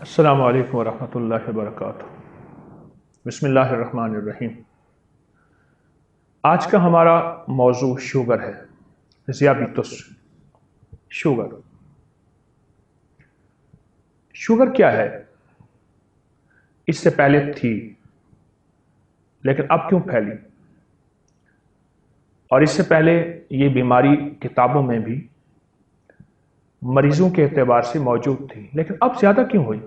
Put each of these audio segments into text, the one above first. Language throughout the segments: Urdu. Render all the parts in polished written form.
السلام علیکم ورحمۃ اللہ وبرکاتہ۔ بسم اللہ الرحمن الرحیم۔ آج کا ہمارا موضوع شوگر ہے، ذیابیطس۔ شوگر شوگر کیا ہے؟ اس سے پہلے تھی لیکن اب کیوں پھیلی؟ اور اس سے پہلے یہ بیماری کتابوں میں بھی مریضوں کے اعتبار سے موجود تھی لیکن اب زیادہ کیوں ہوئی؟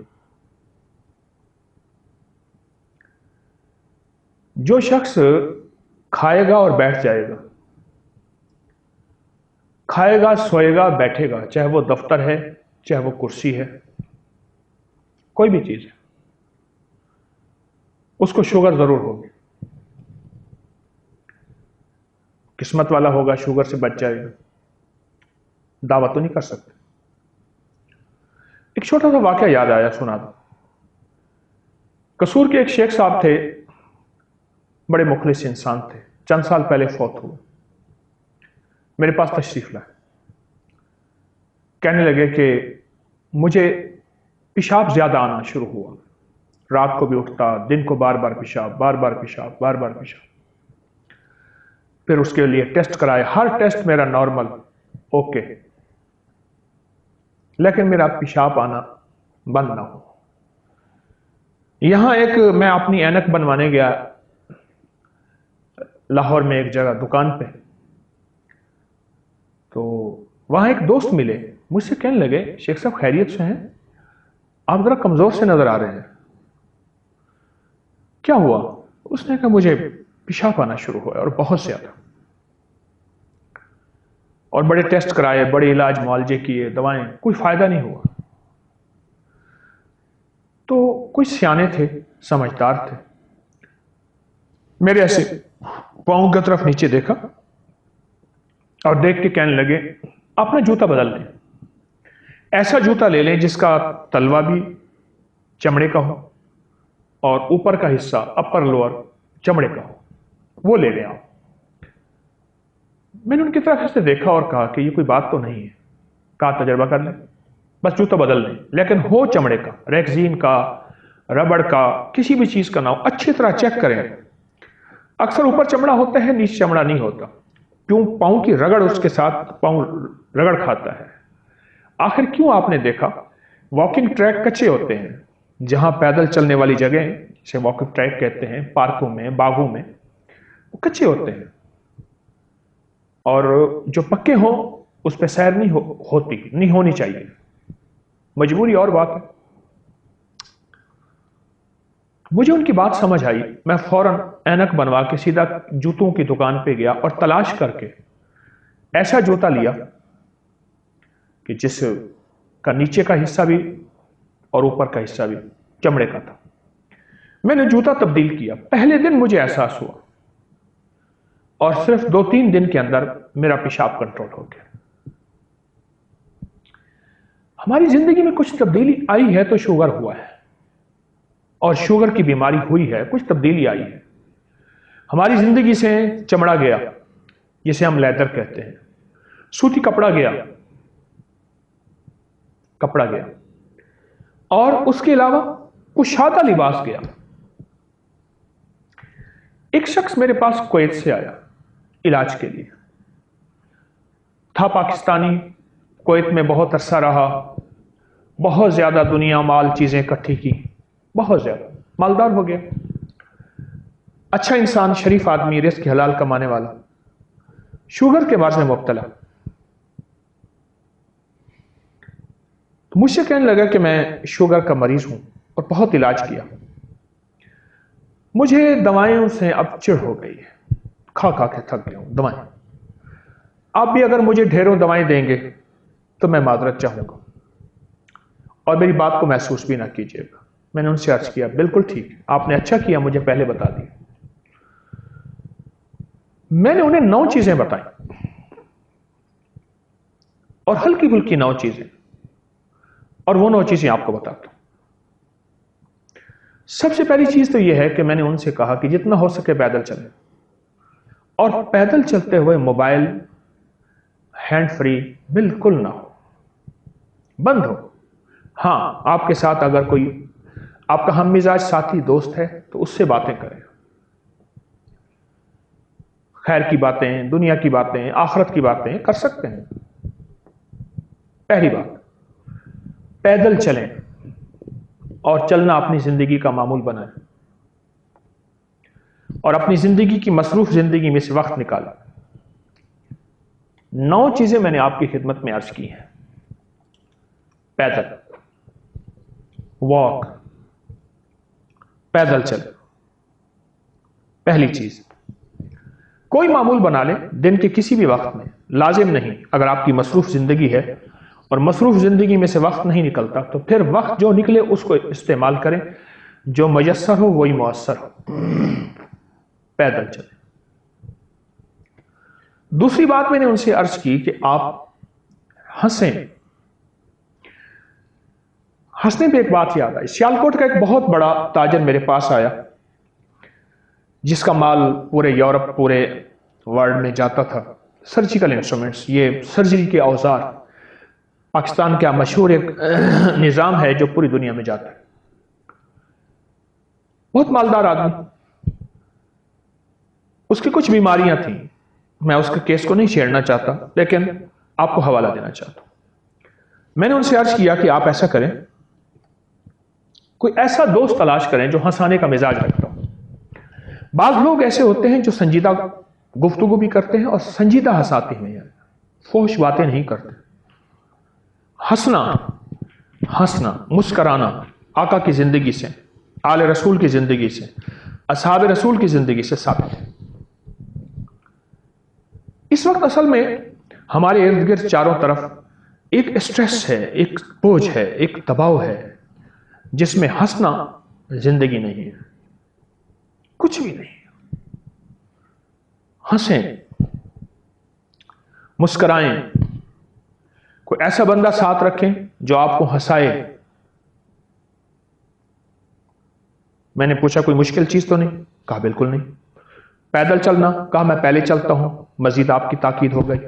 جو شخص کھائے گا اور بیٹھ جائے گا، کھائے گا، سوئے گا، بیٹھے گا، چاہے وہ دفتر ہے، چاہے وہ کرسی ہے، کوئی بھی چیز ہے، اس کو شوگر ضرور ہوگی۔ قسمت والا ہوگا شوگر سے بچ جائے گا، دعویٰ تو نہیں کر سکتے۔ ایک چھوٹا سا واقعہ یاد آیا، سنا دو۔ قصور کے ایک شیخ صاحب تھے، بڑے مخلص انسان تھے، چند سال پہلے فوت ہوئے۔ میرے پاس تشریف لائے، کہنے لگے کہ مجھے پیشاب زیادہ آنا شروع ہوا، رات کو بھی اٹھتا، دن کو بار بار پیشاب، بار بار پیشاب، بار بار پیشاب۔ پھر اس کے لیے ٹیسٹ کرائے، ہر ٹیسٹ میرا نارمل، اوکے، لیکن میرا پیشاب آنا بند نہ ہو۔ یہاں ایک میں اپنی اینک بنوانے گیا لاہور میں ایک جگہ دکان پہ، تو وہاں ایک دوست ملے، مجھ سے کہنے لگے شیخ صاحب خیریت سے ہیں؟ آپ ذرا کمزور سے نظر آ رہے ہیں، کیا ہوا؟ اس نے کہا مجھے پیشاب آنا شروع ہوا اور بہت زیادہ، اور بڑے ٹیسٹ کرائے، بڑے علاج معالجے کیے، دوائیں، کوئی فائدہ نہیں ہوا۔ تو کوئی سیانے تھے، سمجھدار تھے، میرے ایسے پاؤں کی طرف نیچے دیکھا اور دیکھ کے کہنے لگے اپنا جوتا بدل لیں، ایسا جوتا لے لیں جس کا تلوا بھی چمڑے کا ہو اور اوپر کا حصہ اپر لوور چمڑے کا ہو، وہ لے لیں آپ۔ میں نے ان کی طرف سے دیکھا اور کہا کہ یہ کوئی بات تو نہیں ہے، کہا تجربہ کر لیں، بس جوتا بدل لیں، لیکن ہو چمڑے کا، ریکزین کا، ربڑ کا، کسی بھی چیز کا نہ ہو، اچھی طرح چیک کریں۔ اکثر اوپر چمڑا ہوتا ہے، نیچے چمڑا نہیں ہوتا، کیوں؟ پاؤں کی رگڑ اس کے ساتھ پاؤں رگڑ کھاتا ہے۔ آخر کیوں؟ آپ نے دیکھا واکنگ ٹریک کچے ہوتے ہیں، جہاں پیدل چلنے والی جگہیں جسے واکنگ ٹریک کہتے ہیں، پارکوں میں، باغوں میں، وہ کچے ہوتے ہیں، اور جو پکے ہوں اس پہ سیر نہیں ہوتی، نہیں ہونی چاہیے، مجبوری اور بات ہے۔ مجھے ان کی بات سمجھ آئی، میں فوراً اینک بنوا کے سیدھا جوتوں کی دکان پہ گیا اور تلاش کر کے ایسا جوتا لیا کہ جس کا نیچے کا حصہ بھی اور اوپر کا حصہ بھی چمڑے کا تھا۔ میں نے جوتا تبدیل کیا، پہلے دن مجھے احساس ہوا اور صرف 2-3 دن کے اندر میرا پیشاب کنٹرول ہو گیا۔ ہماری زندگی میں کچھ تبدیلی آئی ہے تو شوگر ہوا ہے، اور شوگر کی بیماری ہوئی ہے، کچھ تبدیلی آئی ہے۔ ہماری زندگی سے چمڑا گیا، جسے ہم لیدر کہتے ہیں، سوتی کپڑا گیا، اور اس کے علاوہ کشادہ لباس گیا۔ ایک شخص میرے پاس کویت سے آیا علاج کے لیے، تھا پاکستانی، کویت میں بہت عرصہ رہا، بہت زیادہ دنیا مال چیزیں اکٹھی کی، بہت زیادہ مالدار ہو گیا، اچھا انسان، شریف آدمی، رزق حلال کمانے والا، شوگر کے مرض میں مبتلا۔ تو مجھ سے کہنے لگا کہ میں شوگر کا مریض ہوں اور بہت علاج کیا، مجھے دوائیوں سے اب چڑ ہو گئی ہے، کھا کھا کے تھک گیا ہوں دوائیں۔ آپ بھی اگر مجھے ڈھیروں دوائیں دیں گے تو میں معذرت چاہوں گا، اور میری بات کو محسوس بھی نہ کیجیے گا۔ میں نے ان سے عرض کیا بالکل ٹھیک، آپ نے اچھا کیا مجھے پہلے بتا دی۔ میں نے انہیں 9 چیزیں بتائیں، اور ہلکی پھلکی 9 چیزیں، اور وہ 9 چیزیں آپ کو بتاتا ہوں۔ سب سے پہلی چیز تو یہ ہے کہ میں نے ان سے کہا کہ جتنا ہو سکے پیدل چلیں، اور پیدل چلتے ہوئے موبائل ہینڈ فری بالکل نہ ہو، بند ہو، ہاں آپ کے ساتھ اگر کوئی آپ کا ہم مزاج ساتھی دوست ہے تو اس سے باتیں کریں، خیر کی باتیں، دنیا کی باتیں، آخرت کی باتیں کر سکتے ہیں۔ پہلی بات، پیدل چلیں اور چلنا اپنی زندگی کا معمول بنائیں، اور اپنی زندگی کی مصروف زندگی میں سے وقت نکالیں۔ 9 چیزیں میں نے آپ کی خدمت میں عرض کی ہیں۔ پیدل واک، پیدل چل، پہلی چیز کوئی معمول بنا لیں دن کے کسی بھی وقت میں، لازم نہیں اگر آپ کی مصروف زندگی ہے اور مصروف زندگی میں سے وقت نہیں نکلتا تو پھر وقت جو نکلے اس کو استعمال کریں، جو میسر ہو وہی مؤثر ہو۔ پیدل چلیں۔ دوسری بات میں نے ان سے عرض کی کہ آپ ہنسیں۔ ہنسنے پہ ایک بات یاد آئی، سیالکوٹ کا ایک بہت بڑا تاجر میرے پاس آیا جس کا مال پورے یورپ، پورے ورلڈ میں جاتا تھا، سرجیکل انسٹرومنٹس، یہ سرجری کے اوزار، پاکستان کا مشہور ایک نظام ہے جو پوری دنیا میں جاتا ہے۔ بہت مالدار آدمی، اس کی کچھ بیماریاں تھیں، میں اس کے کیس کو نہیں چھیڑنا چاہتا لیکن آپ کو حوالہ دینا چاہتا ہوں۔ میں نے ان سے عرض کیا کہ آپ ایسا کریں، کوئی ایسا دوست تلاش کریں جو ہنسانے کا مزاج رکھتا ہو۔ بعض لوگ ایسے ہوتے ہیں جو سنجیدہ گفتگو بھی کرتے ہیں اور سنجیدہ ہنساتے ہیں، فحش باتیں نہیں کرتے۔ ہنسنا، مسکرانا آقا کی زندگی سے، آل رسول کی زندگی سے، اصحاب رسول کی زندگی سے ثابت ہے۔ اس وقت اصل میں ہمارے ارد گرد چاروں طرف ایک اسٹریس ہے، ایک بوجھ ہے، ایک دباؤ ہے جس میں ہنسنا زندگی نہیں ہے، کچھ بھی نہیں۔ ہنسیں، مسکرائیں، کوئی ایسا بندہ ساتھ رکھیں جو آپ کو ہنسائے۔ میں نے پوچھا کوئی مشکل چیز تو نہیں؟ کہا بالکل نہیں۔ پیدل چلنا؟ کہا میں پہلے چلتا ہوں، مزید آپ کی تاکید ہو گئی۔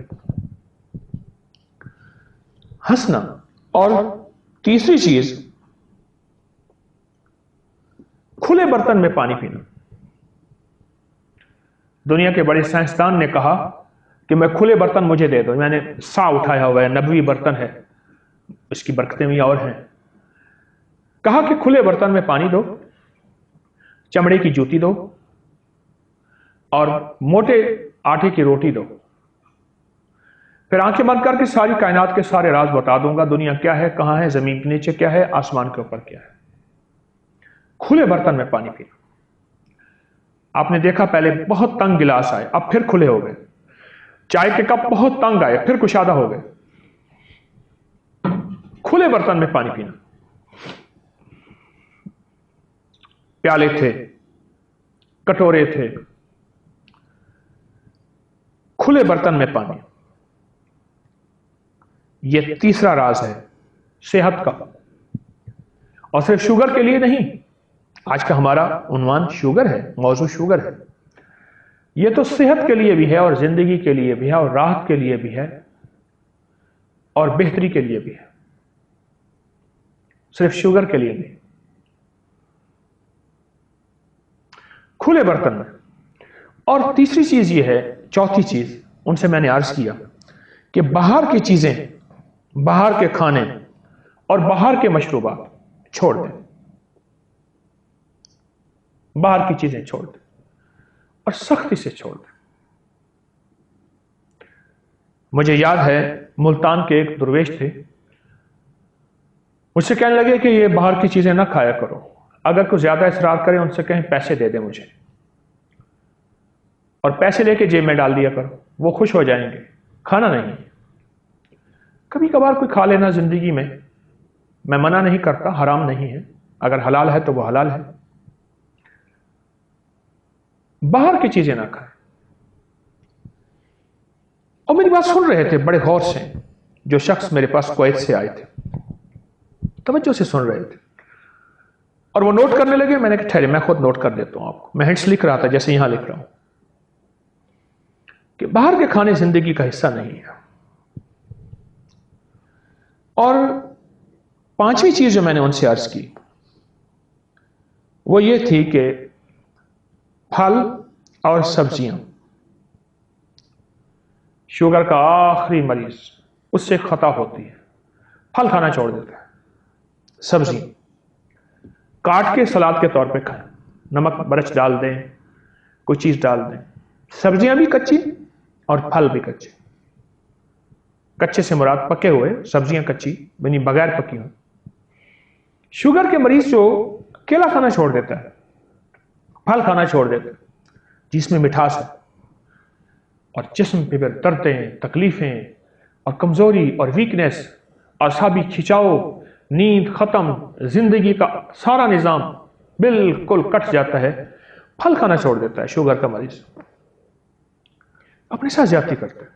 ہنسنا، اور تیسری چیز کھلے برتن میں پانی پینا۔ دنیا کے بڑے سائنسدان نے کہا کہ میں کھلے برتن مجھے دے دو، میں نے سا اٹھایا ہوا ہے، نبوی برتن ہے، اس کی برکتیں بھی اور ہیں۔ کہا کہ کھلے برتن میں پانی دو، چمڑے کی جوتی دو اور موٹے آٹے کی روٹی دو، پھر آنکھیں بند کر کے ساری کائنات کے سارے راز بتا دوں گا، دنیا کیا ہے، کہاں ہے، زمین کے نیچے کیا ہے، آسمان کے اوپر کیا ہے۔ کھلے برتن میں پانی پینا۔ آپ نے دیکھا پہلے بہت تنگ گلاس آئے، اب پھر کھلے ہو گئے، چائے کے کپ بہت تنگ آئے، پھر کشادہ ہو گئے۔ کھلے برتن میں پانی پینا۔ پیالے تھے، کٹورے تھے، کھلے برتن میں پانی۔ یہ تیسرا راز ہے صحت کا، اور صرف شوگر کے لیے نہیں، آج کا ہمارا عنوان شوگر ہے، موضوع شوگر ہے، یہ تو صحت کے لیے بھی ہے اور زندگی کے لیے بھی ہے اور راحت کے لیے بھی ہے اور بہتری کے لیے بھی ہے، صرف شوگر کے لیے نہیں۔ کھلے برتن میں۔ اور تیسری چیز یہ ہے، چوتھی چیز ان سے میں نے عرض کیا کہ باہر کی چیزیں، باہر کے کھانے اور باہر کے مشروبات چھوڑ دیں، باہر کی چیزیں چھوڑ دیں اور سختی سے چھوڑ دیں۔ مجھے یاد ہے ملتان کے ایک درویش تھے، مجھ سے کہنے لگے کہ یہ باہر کی چیزیں نہ کھایا کرو، اگر کوئی زیادہ اصرار کرے ان سے کہیں پیسے دے دیں مجھے، اور پیسے لے کے جیب میں ڈال دیا کرو، وہ خوش ہو جائیں گے، کھانا نہیں۔ کبھی کبھار کوئی کھا لینا زندگی میں منع نہیں کرتا، حرام نہیں ہے، اگر حلال ہے تو وہ حلال ہے، باہر کی چیزیں نہ کھائیں۔ اور میری بات سن رہے تھے بڑے غور سے جو شخص میرے پاس کویت سے آئے تھے، توجہ سے سن رہے تھے اور وہ نوٹ کرنے لگے۔ میں نے کہا ٹھہرے، میں خود نوٹ کر دیتا ہوں آپ کو، میں ہنٹس لکھ رہا تھا جیسے یہاں لکھ رہا ہوں کہ باہر کے کھانے زندگی کا حصہ نہیں ہے، اور 5ویں چیز جو میں نے ان سے عرض کی وہ یہ تھی کہ پھل اور سبزیاں، شوگر کا آخری مریض اس سے خطا ہوتی ہے، پھل کھانا چھوڑ دیتا ہے، سبزی کاٹ کے سلاد کے طور پہ کھائیں، نمک مرچ ڈال دیں، کوئی چیز ڈال دیں، سبزیاں بھی کچی اور پھل بھی کچے، کچے سے مراد پکے ہوئے، سبزیاں کچی یعنی بغیر پکی ہوئی۔ شوگر کے مریض جو کیلا کھانا چھوڑ دیتا ہے، پھل کھانا چھوڑ دیتا ہے جس میں مٹھاس ہے، اور جسم پہ پھر دردیں، تکلیفیں اور کمزوری اور ویکنس، اعصابی کھچاؤ، نیند ختم، زندگی کا سارا نظام بالکل کٹ جاتا ہے، پھل کھانا چھوڑ دیتا ہے شوگر کا مریض، اپنے ساتھ زیادتی کرتا ہے۔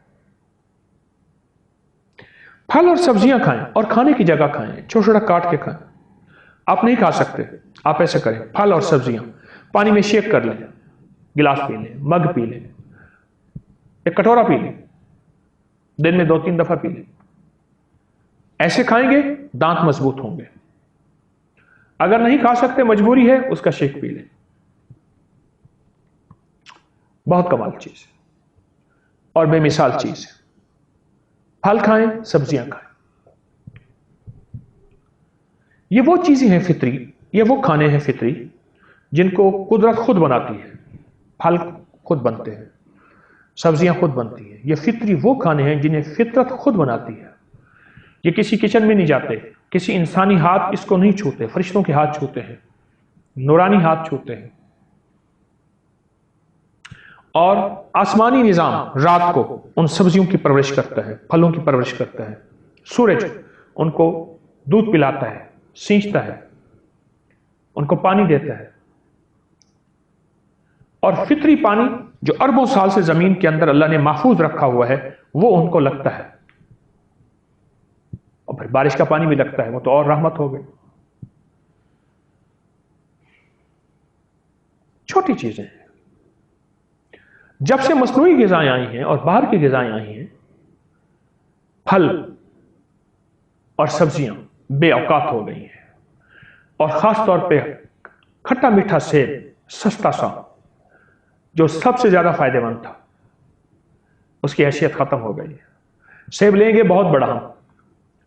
پھل اور سبزیاں کھائیں اور کھانے کی جگہ کھائیں، چھوٹا چھوٹا کاٹ کے کھائیں۔ آپ نہیں کھا سکتے، آپ ایسے کریں، پھل اور سبزیاں پانی میں شیک کر لیں، گلاس پی لیں، مگ پی لیں، ایک کٹورا پی لیں، دن میں 2-3 دفعہ پی لیں۔ ایسے کھائیں گے دانت مضبوط ہوں گے۔ اگر نہیں کھا سکتے، مجبوری ہے، اس کا شیک پی لیں، بہت کمال چیز ہے اور بے مثال چیز ہے۔ پھل کھائیں، سبزیاں کھائیں، یہ وہ چیزیں ہیں فطری، یہ وہ کھانے ہیں فطری جن کو قدرت خود بناتی ہے۔ پھل خود بنتے ہیں، سبزیاں خود بنتی ہیں، یہ فطری وہ کھانے ہیں جنہیں فطرت خود بناتی ہے۔ یہ کسی کچن میں نہیں جاتے، کسی انسانی ہاتھ اس کو نہیں چھوتے، فرشتوں کے ہاتھ چھوتے ہیں، نورانی ہاتھ چھوتے ہیں۔ اور آسمانی نظام رات کو ان سبزیوں کی پرورش کرتا ہے، پھلوں کی پرورش کرتا ہے، سورج ان کو دودھ پلاتا ہے، سینچتا ہے، ان کو پانی دیتا ہے، اور فطری پانی جو اربوں سال سے زمین کے اندر اللہ نے محفوظ رکھا ہوا ہے وہ ان کو لگتا ہے، اور پھر بارش کا پانی بھی لگتا ہے، وہ تو اور رحمت ہو گئی۔ چھوٹی چیزیں ہیں۔ جب سے مصنوعی غذائیں آئی ہیں اور باہر کی غذائیں آئی ہیں، پھل اور سبزیاں بے اوقات ہو گئی ہیں، اور خاص طور پہ کھٹا میٹھا سیب سستا سا جو سب سے زیادہ فائدہ مند تھا، اس کی حیثیت ختم ہو گئی ہے۔ سیب لیں گے بہت بڑا، ہم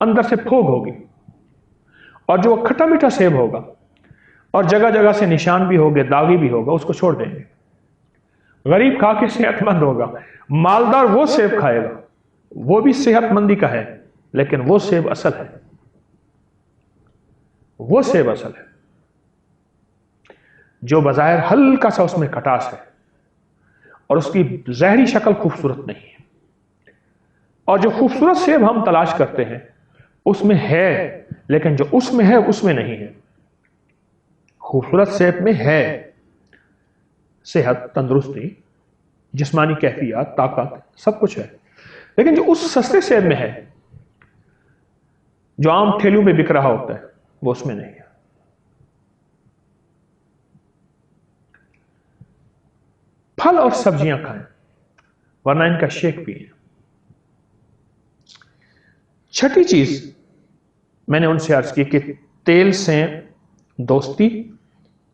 اندر سے پھوگ ہوگی، اور جو کھٹا میٹھا سیب ہوگا اور جگہ جگہ سے نشان بھی ہوگے، داغی بھی ہوگا، اس کو چھوڑ دیں گے۔ غریب کھا کے صحت مند ہوگا، مالدار وہ سیب کھائے گا، وہ بھی صحت مندی کا ہے، لیکن وہ سیب اصل ہے، وہ سیب اصل ہے جو بظاہر ہلکا سا اس میں کھٹاس ہے اور اس کی ظاہری شکل خوبصورت نہیں ہے، اور جو خوبصورت سیب ہم تلاش کرتے ہیں اس میں ہے، لیکن جو اس میں ہے اس میں نہیں ہے۔ خوبصورت سیب میں ہے صحت، تندرستی، جسمانی کیفیات، طاقت، سب کچھ ہے، لیکن جو اس سستے سیب میں ہے جو عام ٹھیلوں میں بک رہا ہوتا ہے وہ اس میں نہیں ہے۔ پھل اور سبزیاں کھائیں ورنہ ان کا شیک پیئیں۔ چھٹی چیز میں نے ان سے عرض کی کہ تیل سے دوستی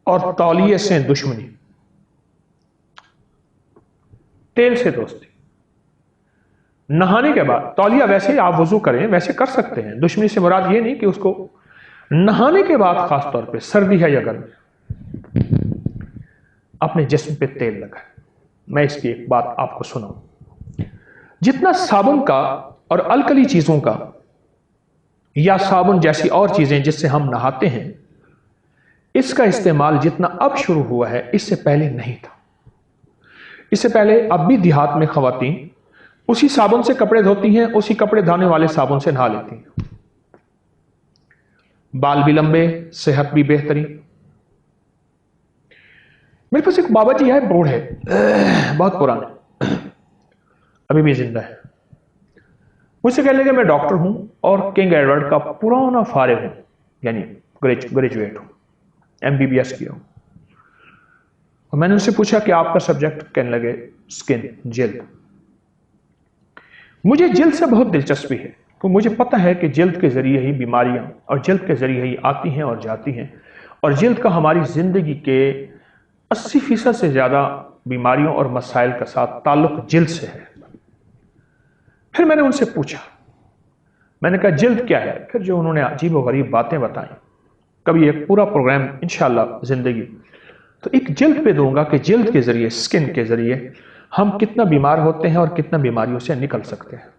اور تولیے سے دشمنی۔ تیل سے دوستی، نہانے کے بعد تولیہ ویسے ہی آپ وضو کریں ویسے کر سکتے ہیں، دشمنی سے مراد یہ نہیں کہ اس کو نہانے کے بعد، خاص طور پہ سردی ہے یا گرمی، اپنے جسم پہ تیل لگائیں۔ میں اس کی ایک بات آپ کو سناؤں، جتنا صابن کا اور الکلی چیزوں کا یا صابن جیسی اور چیزیں جس سے ہم نہاتے ہیں، اس کا استعمال جتنا اب شروع ہوا ہے اس سے پہلے نہیں تھا۔ اس سے پہلے اب بھی دیہات میں خواتین اسی صابن سے کپڑے دھوتی ہیں، اسی کپڑے دھونے والے صابن سے نہا لیتی ہیں، بال بھی لمبے، صحت بھی بہترین۔ میرے پاس ایک بابا جی ہے، بوڑھے، بہت پرانے، ابھی بھی زندہ ہے۔ مجھ سے کہنے لگے میں ڈاکٹر ہوں اور کنگ ایڈورڈ کا پرانا فارغ ہوں، یعنی گریجویٹ ہوں، MBBS کیا ہوں۔ اور میں نے ان سے پوچھا کہ آپ کا سبجیکٹ، کہنے لگے سکن، جلد۔ مجھے جلد سے بہت دلچسپی ہے، کہ مجھے پتہ ہے کہ جلد کے ذریعے ہی بیماریاں اور جلد کے ذریعے ہی آتی ہیں اور جاتی ہیں، اور جلد کا ہماری زندگی کے 80% سے زیادہ بیماریوں اور مسائل کا ساتھ تعلق جلد سے ہے۔ پھر میں نے ان سے پوچھا، میں نے کہا جلد کیا ہے؟ پھر جو انہوں نے عجیب و غریب باتیں بتائیں، کبھی ایک پورا پروگرام انشاءاللہ زندگی تو ایک جلد پہ دوں گا کہ جلد کے ذریعے، سکن کے ذریعے ہم کتنا بیمار ہوتے ہیں اور کتنا بیماریوں سے نکل سکتے ہیں۔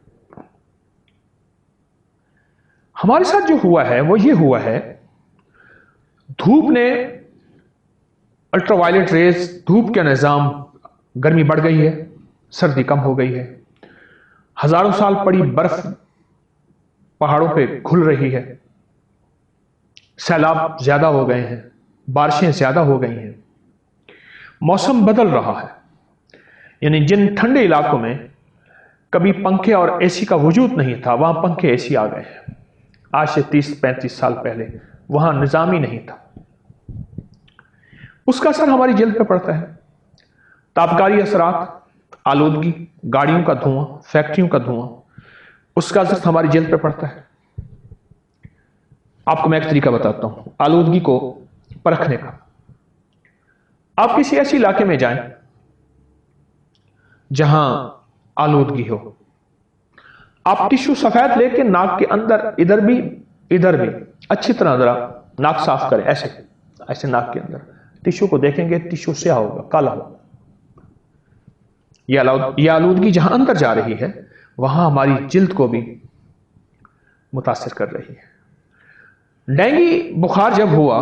ہمارے ساتھ جو ہوا ہے وہ یہ ہوا ہے، دھوپ نے، الٹرا وائلٹ ریز، دھوپ کا نظام، گرمی بڑھ گئی ہے، سردی کم ہو گئی ہے، ہزاروں سال پڑی برف پہاڑوں پہ گھل رہی ہے، سیلاب زیادہ ہو گئے ہیں، بارشیں زیادہ ہو گئی ہیں، موسم بدل رہا ہے۔ یعنی جن ٹھنڈے علاقوں میں کبھی پنکھے اور اے سی کا وجود نہیں تھا، وہاں پنکھے اے سی آ گئے ہیں۔ آج سے 30-35 سال پہلے وہاں نظام ہی نہیں تھا۔ اس کا اثر ہماری جلد پہ پڑتا ہے۔ تابکاری اثرات، آلودگی، گاڑیوں کا دھواں، فیکٹریوں کا دھواں، اس کا اثر ہماری جلد پہ پڑتا ہے۔ آپ کو میں ایک طریقہ بتاتا ہوں آلودگی کو پرکھنے کا۔ آپ کسی ایسی علاقے میں جائیں جہاں آلودگی ہو، آپ ٹشو سفید لے کے ناک کے اندر ادھر بھی اچھی طرح ذرا ناک صاف کریں، ایسے ناک کے اندر ٹشو کو دیکھیں گے، ٹشو سیاہ ہوگا، کالا ہوگا۔ یہ آلودگی جہاں اندر جا رہی ہے وہاں ہماری جلد کو بھی متاثر کر رہی ہے۔ ڈینگی بخار جب ہوا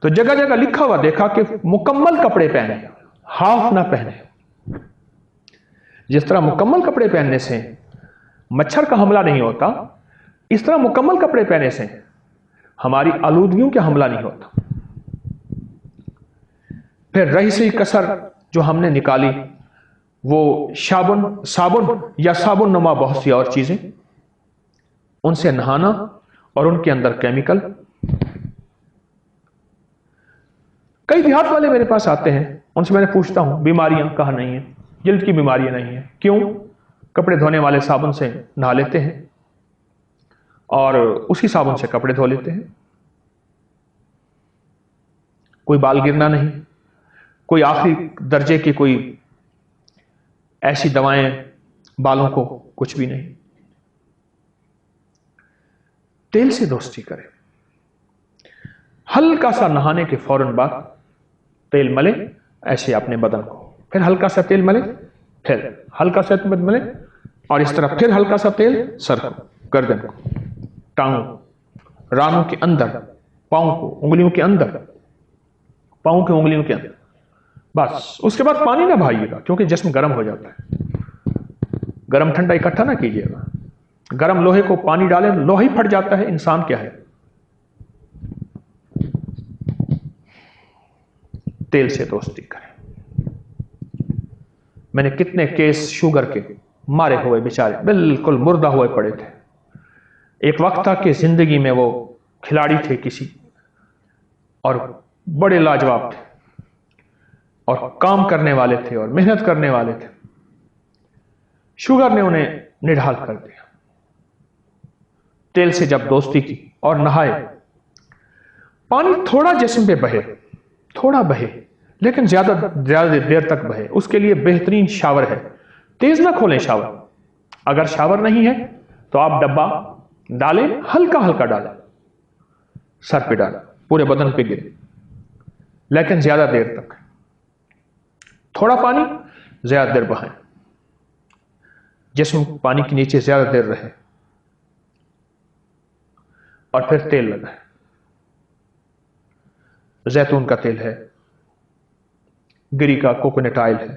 تو جگہ جگہ لکھا ہوا دیکھا کہ مکمل کپڑے پہنے، ہاف نہ پہنے۔ جس طرح مکمل کپڑے پہننے سے مچھر کا حملہ نہیں ہوتا، اس طرح مکمل کپڑے پہننے سے ہماری آلودگیوں کا حملہ نہیں ہوتا۔ پھر رہی سی کسر جو ہم نے نکالی، وہ صابن یا صابن نما بہت سی اور چیزیں، ان سے نہانا اور ان کے اندر کیمیکل۔ کئی دیہات والے میرے پاس آتے ہیں، ان سے میں نے پوچھتا ہوں بیماریاں کہاں نہیں ہیں، جلد کی بیماریاں نہیں ہیں، کیوں؟ کپڑے دھونے والے صابن سے نہا لیتے ہیں اور اسی صابن سے کپڑے دھو لیتے ہیں، کوئی بال گرنا نہیں، کوئی آخری درجے کی کوئی ایسی دوائیں بالوں کو، کچھ بھی نہیں۔ تیل سے دوستی کریں، ہلکا سا نہانے کے فوراً بعد تیل ملے ایسے اپنے بدن کو، پھر ہلکا سا تیل ملے، پھر ہلکا سا تیل ملے، اور اس طرح پھر ہلکا سا تیل سر کو، گردن کو، ٹانگوں، رانوں کے اندر، پاؤں کو، انگلیوں کے اندر، پاؤں کے انگلیوں کے اندر، بس۔ اس کے بعد پانی نہ بہائیے گا کیونکہ جسم گرم ہو جاتا ہے، گرم ٹھنڈا اکٹھا نہ کیجیے گا۔ گرم لوہے کو پانی ڈالیں، لوہا ہی پھٹ جاتا ہے، انسان کیا ہے؟ تیل سے دوستی کریں۔ میں نے کتنے کیس شوگر کے مارے ہوئے بیچارے بالکل مردہ ہوئے پڑے تھے۔ ایک وقت تھا کہ زندگی میں وہ کھلاڑی تھے کسی، اور بڑے لاجواب تھے، اور کام کرنے والے تھے اور محنت کرنے والے تھے۔ شوگر نے انہیں نڈھال کر دیا۔ تیل سے جب دوستی کی اور نہائے، پانی تھوڑا جسم پہ بہے، تھوڑا بہے لیکن زیادہ دیر تک بہے، اس کے لیے بہترین شاور ہے۔ تیز نہ کھولیں شاور، اگر شاور نہیں ہے تو آپ ڈبہ ڈالیں، ہلکا ہلکا ڈالیں، سر پہ ڈالیں، پورے بدن پہ گرے، لیکن زیادہ دیر تک۔ تھوڑا پانی زیادہ دیر بہائیں، جسم پانی کے نیچے زیادہ دیر رہے، اور پھر تیل لگائیں۔ زیتون کا تیل ہے، گری کا کوکونٹ آئل ہے،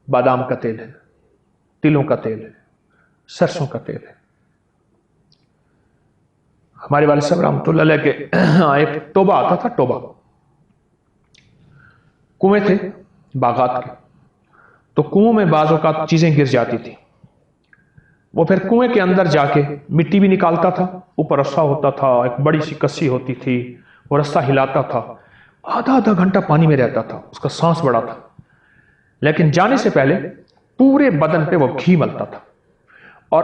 بادام کا تیل ہے، تلوں کا تیل ہے، سرسوں کا تیل ہے۔ ہمارے والد صاحب رحمۃ اللہ علیہ کے ایک ٹوبا آتا تھا، ٹوبا، کنویں تھے باغات کے، تو کنویں میں بعض اوقات چیزیں گر جاتی تھی، وہ پھر کنویں کے اندر جا کے مٹی بھی نکالتا تھا، اوپر رسا ہوتا تھا، ایک بڑی سی کسی ہوتی تھی، وہ رسا ہلاتا تھا، آدھا گھنٹہ پانی میں رہتا تھا، اس کا سانس بڑا تھا، لیکن جانے سے پہلے پورے بدن پہ وہ گھی ملتا تھا، اور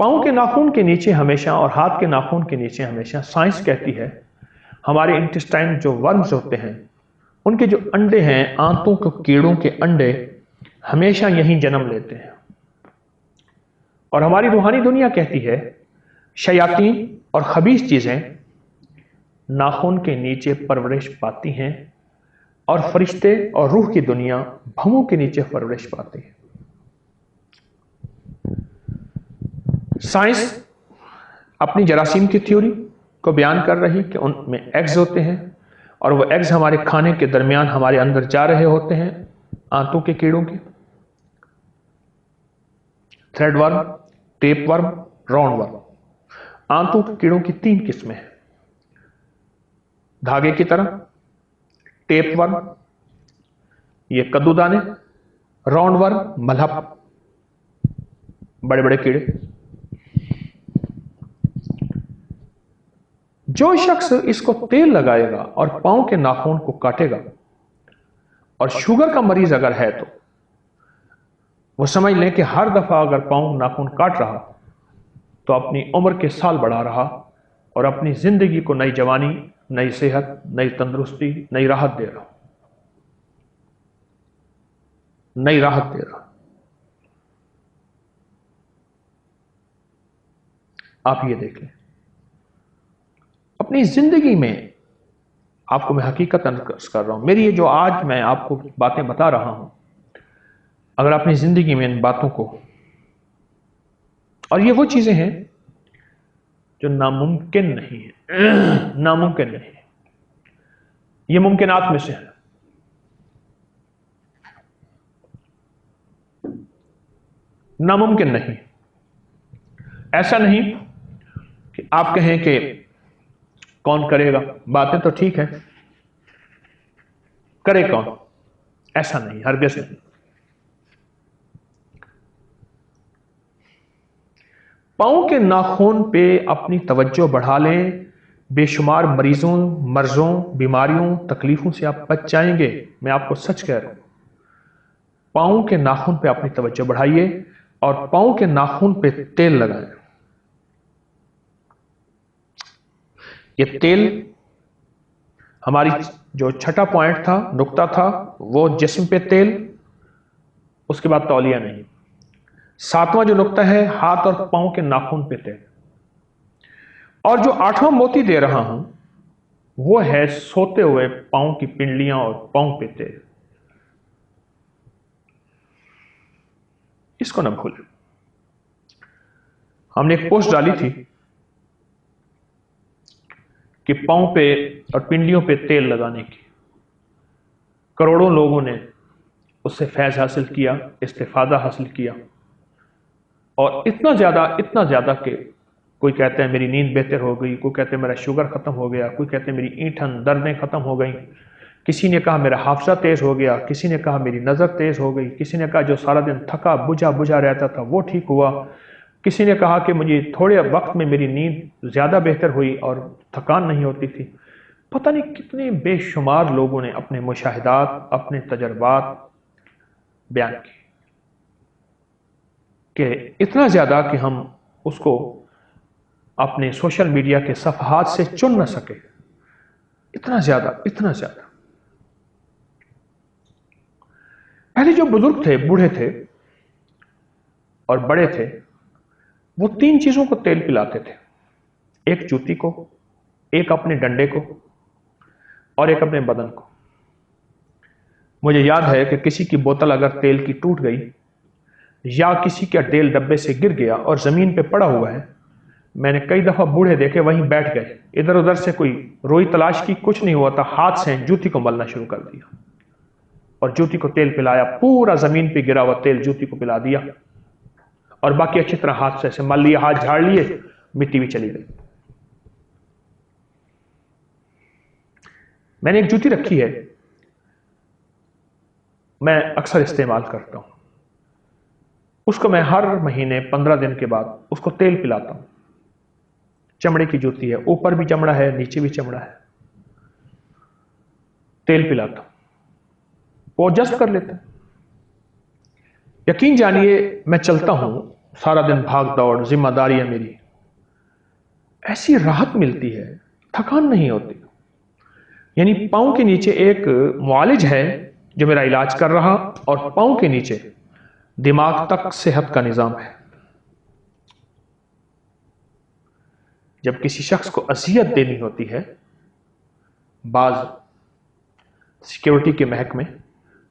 پاؤں کے ناخن کے نیچے ہمیشہ اور ہاتھ کے ناخن کے نیچے ہمیشہ سائنس کہتی ہے ہمارے انٹسٹائن جو ورمز ہوتے ہیں ان کے جو انڈے ہیں، آنتوں کے کیڑوں کے انڈے ہمیشہ یہیں جنم لیتے ہیں، اور ہماری روحانی دنیا کہتی ہے شیاطین اور خبیث چیزیں ناخن کے نیچے پرورش پاتی ہیں، اور فرشتے اور روح کی دنیا بھووں کے نیچے پرورش پاتی ہے۔ سائنس اپنی جراثیم کی تھیوری کو بیان کر رہی کہ ان میں ایگز ہوتے ہیں، اور وہ ایگز ہمارے کھانے کے درمیان ہمارے اندر جا رہے ہوتے ہیں، آنتوں کے کیڑوں کے، تھریڈ ورم، ٹیپ ورم، راؤنڈ ورم۔ آنتوں کے کیڑوں کی 3 قسمیں ہیں، دھاگے کی طرح، ٹیپ ورم یہ کدو دانے، راؤنڈ ورم ملہپ، بڑے بڑے کیڑے۔ جو شخص اس کو تیل لگائے گا اور پاؤں کے ناخن کو کاٹے گا، اور شوگر کا مریض اگر ہے تو وہ سمجھ لیں کہ ہر دفعہ اگر پاؤں ناخن کاٹ رہا تو اپنی عمر کے سال بڑھا رہا اور اپنی زندگی کو نئی جوانی، نئی صحت، نئی تندرستی، نئی راحت دے رہا، نئی راحت دے رہا۔ آپ یہ دیکھ لیں اپنی زندگی میں، آپ کو میں حقیقت عرض کر رہا ہوں، میری یہ جو آج میں آپ کو باتیں بتا رہا ہوں، اگر اپنی زندگی میں ان باتوں کو، اور یہ وہ چیزیں ہیں جو ناممکن نہیں ہیں، ناممکن نہیں، یہ ممکنات میں سے ہے۔ ناممکن نہیں، ایسا نہیں کہ آپ کہیں کہ کون کرے گا، باتیں تو ٹھیک ہے، کرے کون، ایسا نہیں، ہرگز نہیں۔ پاؤں کے ناخن پہ اپنی توجہ بڑھا لیں، بے شمار مریضوں، مرضوں، بیماریوں، تکلیفوں سے آپ بچ جائیں گے۔ میں آپ کو سچ کہہ رہا ہوں، پاؤں کے ناخن پہ اپنی توجہ بڑھائیے اور پاؤں کے ناخن پہ تیل لگائیں۔ یہ تیل ہماری جو چھٹا پوائنٹ تھا، نقطہ تھا، وہ جسم پہ تیل، اس کے بعد تولیہ نہیں۔ 7واں جو نقطہ ہے، ہاتھ اور پاؤں کے ناخن پہ تیل، اور جو 8واں موتی دے رہا ہوں وہ ہے سوتے ہوئے پاؤں کی پنڈلیاں اور پاؤں پہ تیل۔ اس کو نہ بھولیں۔ ہم نے ایک پوسٹ ڈالی تھی کہ پاؤں پہ اور پنڈلیوں پہ تیل لگانے کی، کروڑوں لوگوں نے اس سے فیض حاصل کیا، استفادہ حاصل کیا، اور اتنا زیادہ کہ کوئی کہتے ہیں میری نیند بہتر ہو گئی، کوئی کہتے ہیں میرا شوگر ختم ہو گیا، کوئی کہتے ہیں میری اینٹھن دردیں ختم ہو گئیں، کسی نے کہا میرا حافظہ تیز ہو گیا، کسی نے کہا میری نظر تیز ہو گئی، کسی نے کہا جو سارا دن تھکا بجھا رہتا تھا وہ ٹھیک ہوا، کسی نے کہا کہ مجھے تھوڑے وقت میں میری نیند زیادہ بہتر ہوئی اور تھکان نہیں ہوتی تھی۔ پتہ نہیں کتنے بے شمار لوگوں نے اپنے مشاہدات، اپنے تجربات بیان کیے، کہ اتنا زیادہ کہ ہم اس کو اپنے سوشل میڈیا کے صفحات سے چن نہ سکے، اتنا زیادہ۔ پہلے جو بزرگ تھے، بوڑھے تھے اور بڑے تھے، وہ 3 چیزوں کو تیل پلاتے تھے، ایک جوتی کو، ایک اپنے ڈنڈے کو، اور ایک اپنے بدن کو۔ مجھے یاد ہے کہ کسی کی بوتل اگر تیل کی ٹوٹ گئی یا کسی کا تیل ڈبے سے گر گیا اور زمین پہ پڑا ہوا ہے، میں نے کئی دفعہ بوڑھے دیکھے وہیں بیٹھ گئے، ادھر ادھر سے کوئی روئی تلاش کی، کچھ نہیں ہوا تھا، ہاتھ سے جوتی کو ملنا شروع کر دیا اور جوتی کو تیل پلایا، پورا زمین پہ گرا ہوا تیل جوتی کو پلا دیا، اور باقی اچھی طرح ہاتھ سے مل لیا، ہاتھ جھاڑ لیے، مٹی بھی چلی گئی۔ میں نے ایک جوتی رکھی ہے، میں اکثر استعمال کرتا ہوں، اس کو میں ہر مہینے 15 دن کے بعد اس کو تیل پلاتا ہوں۔ چمڑے کی جوتی ہے، اوپر بھی چمڑا ہے، نیچے بھی چمڑا ہے، تیل پلاتا ہوں، وہ ایڈجسٹ کر لیتا ہے۔ یقین جانیے میں چلتا ہوں سارا دن بھاگ دوڑ، ذمہ داریاں میری، ایسی راحت ملتی ہے، تھکان نہیں ہوتی. یعنی پاؤں کے نیچے ایک معالج ہے جو میرا علاج کر رہا، اور پاؤں کے نیچے دماغ تک صحت کا نظام ہے. جب کسی شخص کو اذیت دینی ہوتی ہے بعض سیکیورٹی کے محکمے،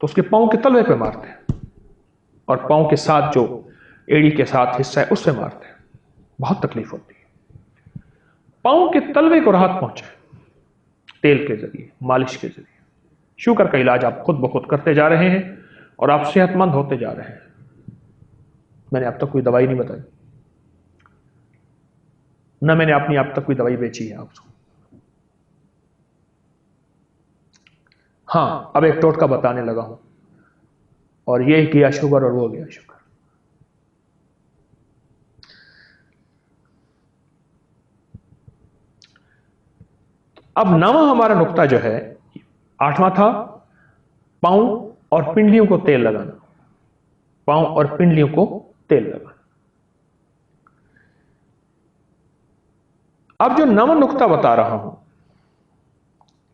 تو اس کے پاؤں کے تلوے پہ مارتے ہیں، اور پاؤں کے ساتھ جو ایڑی کے ساتھ حصہ ہے اس پہ مارتے ہیں. بہت تکلیف ہوتی ہے. پاؤں کے تلوے کو راحت پہنچے تیل کے ذریعے، مالش کے ذریعے. شوگر کا علاج آپ خود بخود کرتے جا رہے ہیں اور آپ صحت مند ہوتے جا رہے ہیں. میں نے اب تک کوئی دوائی نہیں بتائی، نہ میں نے اپنی اب تک کوئی دوائی بیچی ہے آپ کو. ہاں، اب ایک ٹوٹکا بتانے لگا ہوں، اور یہ کیا شوگر اور وہ گیا شوگر. اب 9واں ہمارا نقطہ جو ہے، 8واں تھا پاؤں اور پنڈلیوں کو تیل لگانا. پاؤں اور پنڈلیوں کو تیل لگانا. اب جو 9واں نقطہ بتا رہا ہوں،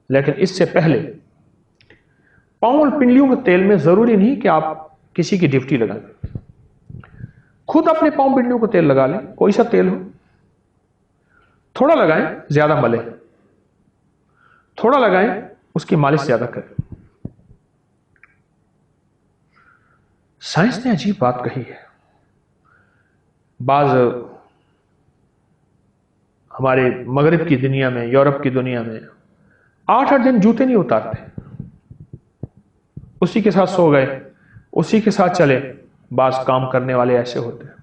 لیکن اس سے پہلے پاؤں اور پنڈلیوں کے تیل میں ضروری نہیں کہ آپ کسی کی ڈیوٹی لگائیں. خود اپنے پاؤں پنڈلیوں کو تیل لگا لیں، کوئی سا تیل ہو. تھوڑا لگائیں، زیادہ ملیں. تھوڑا لگائیں، اس کی مالش زیادہ کریں. سائنس نے عجیب بات کہی ہے. بعض ہمارے مغرب کی دنیا میں، یورپ کی دنیا میں 8 دن جوتے نہیں اتارتے، اسی کے ساتھ سو گئے، اسی کے ساتھ چلے. بعض کام کرنے والے ایسے ہوتے ہیں.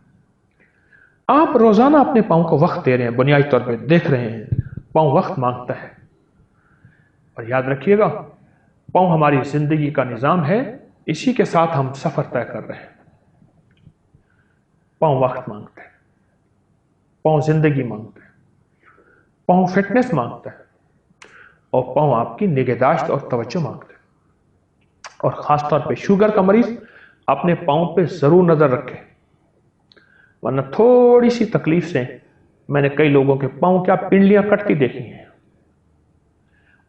آپ روزانہ اپنے پاؤں کو وقت دے رہے ہیں، بنیادی طور پہ دیکھ رہے ہیں پاؤں وقت مانگتا ہے. اور یاد رکھیے گا، پاؤں ہماری زندگی کا نظام ہے، اسی کے ساتھ ہم سفر طے کر رہے ہیں. پاؤں وقت مانگتے ہیں، پاؤں زندگی مانگتے ہیں، پاؤں فٹنس مانگتا ہے، اور پاؤں آپ کی نگہداشت اور توجہ مانگتے ہیں. اور خاص طور پہ شوگر کا مریض اپنے پاؤں پہ ضرور نظر رکھے، ورنہ تھوڑی سی تکلیف سے میں نے کئی لوگوں کے پاؤں کیا پنڈلیاں کٹتی دیکھی ہیں.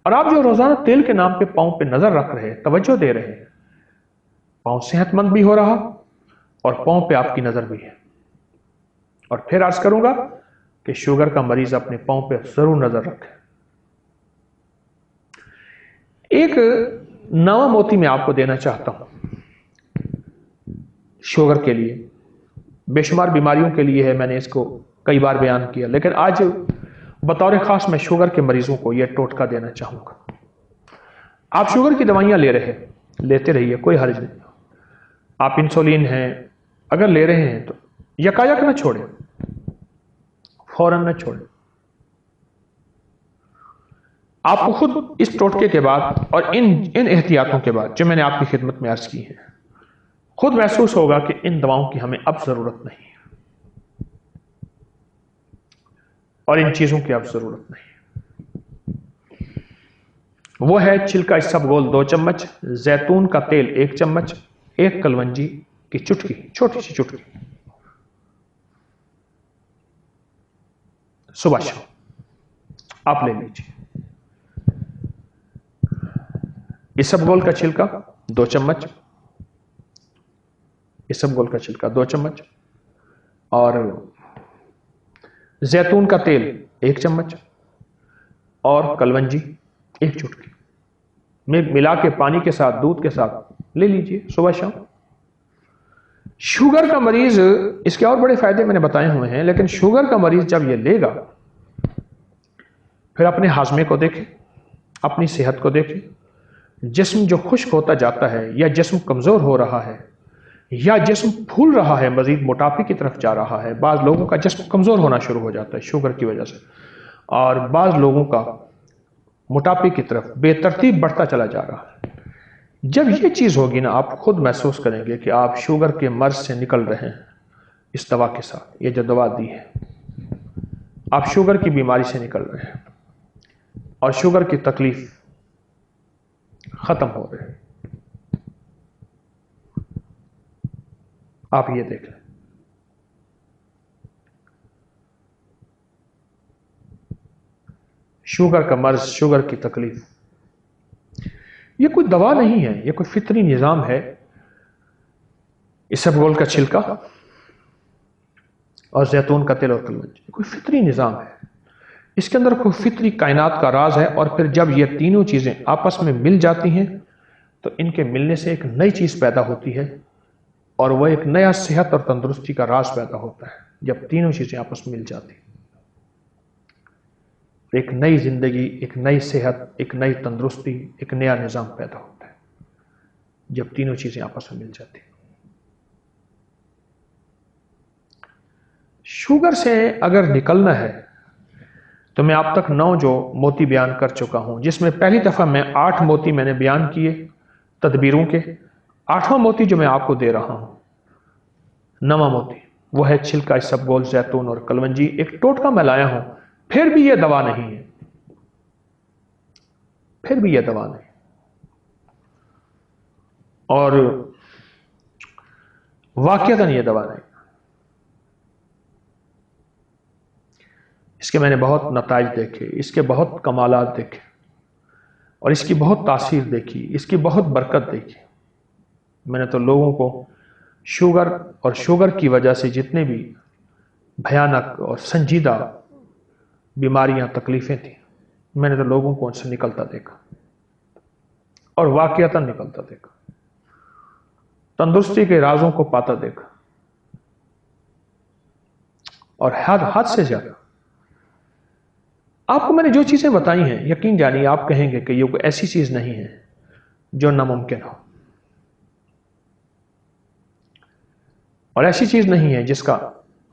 اور آپ جو روزانہ تیل کے نام پہ پاؤں پہ نظر رکھ رہے ہیں، توجہ دے رہے ہیں، پاؤں صحت مند بھی ہو رہا اور پاؤں پہ آپ کی نظر بھی ہے. اور پھر عرض کروں گا کہ شوگر کا مریض اپنے پاؤں پہ ضرور نظر رکھے. ایک 9واں موتی میں آپ کو دینا چاہتا ہوں شوگر کے لیے. بے شمار بیماریوں کے لیے ہے، میں نے اس کو کئی بار بیان کیا، لیکن آج بطور خاص میں شوگر کے مریضوں کو یہ ٹوٹکا دینا چاہوں گا. آپ شوگر کی دوائیاں لے رہے، لیتے رہیے، کوئی حرج نہیں. آپ انسولین ہیں اگر لے رہے ہیں تو یکایک نہ چھوڑیں، فوراً نہ چھوڑیں. آپ کو خود اس ٹوٹکے کے بعد اور ان احتیاطوں کے بعد جو میں نے آپ کی خدمت میں عرض کی ہیں، خود محسوس ہوگا کہ ان دواؤں کی ہمیں اب ضرورت نہیں ہے، اور ان چیزوں کی اب ضرورت نہیں. وہ ہے چھلکا اسبگول 2 چمچ، زیتون کا تیل 1 چمچ، 1 کلونجی کی چٹکی، چھوٹی سی چٹکی، صبح شام آپ لے لیجیے. اسبگول کا چھلکا 2 چمچ، اسبگول کا چھلکا 2 چمچ، اور زیتون کا تیل 1 چمچ، اور کلونجی 1 چٹکی ملا کے پانی کے ساتھ، دودھ کے ساتھ لے لیجیے صبح شام. شوگر کا مریض، اس کے اور بڑے فائدے میں نے بتائے ہوئے ہیں، لیکن شوگر کا مریض جب یہ لے گا پھر اپنے ہاضمے کو دیکھیں، اپنی صحت کو دیکھیں. جسم جو خشک ہوتا جاتا ہے، یا جسم کمزور ہو رہا ہے، یا جسم پھول رہا ہے، مزید موٹاپے کی طرف جا رہا ہے. بعض لوگوں کا جسم کمزور ہونا شروع ہو جاتا ہے شوگر کی وجہ سے، اور بعض لوگوں کا موٹاپے کی طرف بے ترتیب بڑھتا چلا جا رہا ہے. جب یہ چیز ہوگی نا، آپ خود محسوس کریں گے کہ آپ شوگر کے مرض سے نکل رہے ہیں. اس دوا کے ساتھ، یہ جو دوا دی ہے، آپ شوگر کی بیماری سے نکل رہے ہیں، اور شوگر کی تکلیف ختم ہو رہی ہے. آپ یہ دیکھ لیں. شوگر کا مرض، شوگر کی تکلیف، یہ کوئی دوا نہیں ہے، یہ کوئی فطری نظام ہے۔ اسبگول کا چھلکا اور زیتون کا تیل اور کلونجی، یہ کوئی فطری نظام ہے، اس کے اندر کوئی فطری کائنات کا راز ہے۔ اور پھر جب یہ تینوں چیزیں آپس میں مل جاتی ہیں تو ان کے ملنے سے ایک نئی چیز پیدا ہوتی ہے، اور وہ ایک نیا صحت اور تندرستی کا راز پیدا ہوتا ہے۔ جب تینوں چیزیں آپس میں مل جاتی ہیں، ایک نئی زندگی، ایک نئی صحت، ایک نئی تندرستی، ایک نیا نظام پیدا ہوتا ہے جب تینوں چیزیں آپس میں مل جاتی ہیں۔ شوگر سے اگر نکلنا ہے تو میں آپ تک 9 جو موتی بیان کر چکا ہوں، جس میں پہلی دفعہ میں 8 موتی میں نے بیان کیے تدبیروں کے، 8واں موتی جو میں آپ کو دے رہا ہوں، 9واں موتی، وہ ہے چھلکا، اسبگول، زیتون اور کلونجی۔ ایک ٹوٹکا میں لایا ہوں، پھر بھی یہ دوا نہیں ہے، پھر بھی یہ دوا نہیں، اور واقعتاً یہ دوا نہیں۔ اس کے میں نے بہت نتائج دیکھے، اس کے بہت کمالات دیکھے، اور اس کی بہت تاثیر دیکھی، اس کی بہت برکت دیکھی۔ میں نے تو لوگوں کو شوگر اور شوگر کی وجہ سے جتنے بھی بھیانک اور سنجیدہ بیماریاں، تکلیفیں تھیں، میں نے تو لوگوں کو ان سے نکلتا دیکھا، اور واقعتاً نکلتا دیکھا، تندرستی کے رازوں کو پاتا دیکھا، اور حد سے زیادہ آپ کو میں نے جو چیزیں بتائی ہیں، یقین جانیے آپ کہیں گے کہ یہ کوئی ایسی چیز نہیں ہے جو ناممکن ہو، اور ایسی چیز نہیں ہے جس کا